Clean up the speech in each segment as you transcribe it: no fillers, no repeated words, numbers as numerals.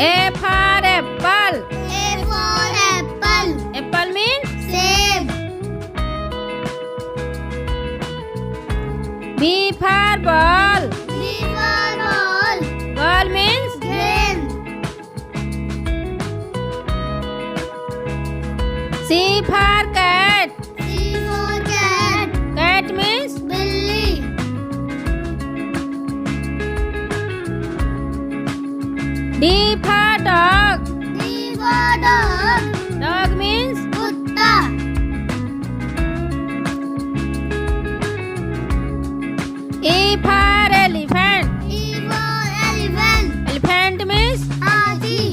A for apple. A for apple. Apple means Same. B for ball. B for ball. Ball means Game. C for cat. C for cat. Cat means Billy. D for dog. D for dog. Dog means Kutta. E for elephant. E for elephant. Elephant means Hathi.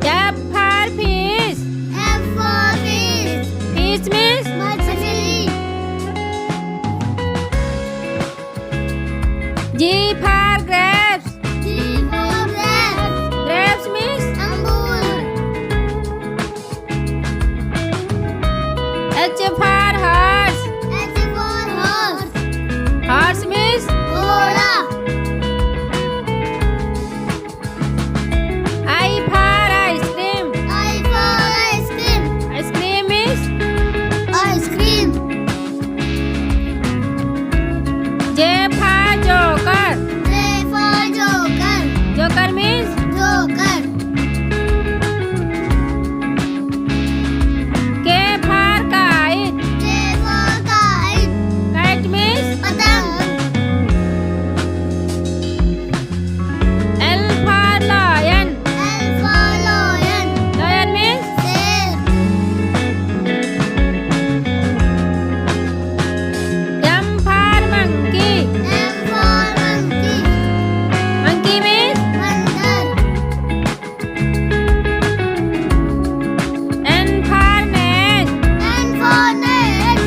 F for fish. F for fish. Fish means Machli. G for grapes. G for grapes. Grapes means Angur. H for horse. H for horse. Horse means Ghoda. I for ice cream. I for ice cream. Ice cream is Ice cream. J for joker. J for joker. Joker means Joker. K for kite. K for kite. Kite means Patang. L for lion. L for lion. Lion means शेर. M for monkey. M for monkey. Monkey means Bandar. N for net. N for net.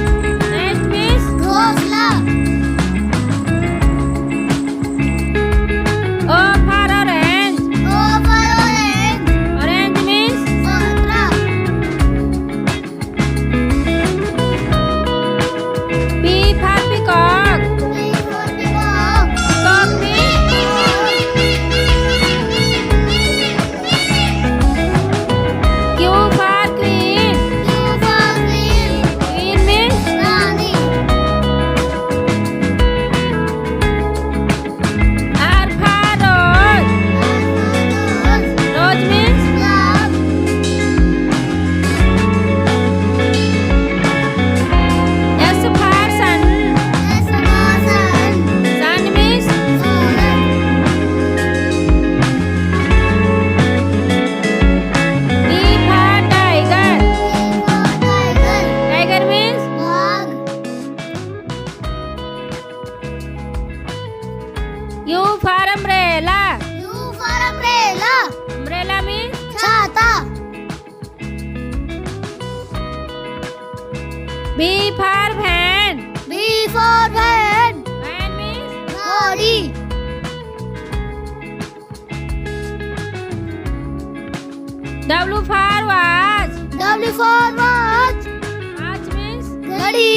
Net means Ghosla. O for orange. O for orange. Orange means Santra. P for peacock. P for peacock. Peacock means Q for queen. Q for queen. Queen means Rani. R for rose. Rose. Rose means Love. S for sun. S for sun. Sun means Suraj. T for tiger. T for tiger. Tiger means Dog. U for umbrella. U for umbrella. Umbrella means Chhata. B for van. B for van. Van means Body. W for watch. W for watch. Watch means घड़ी.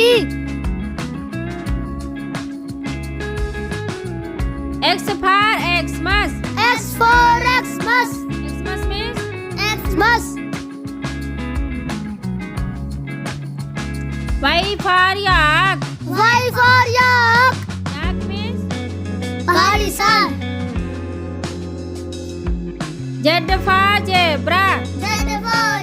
X for Xmas. X for Xmas. Xmas means Xmas. Y for yak. Y for yak. Yak means पहाड़ी सार. Z for zebra. Z for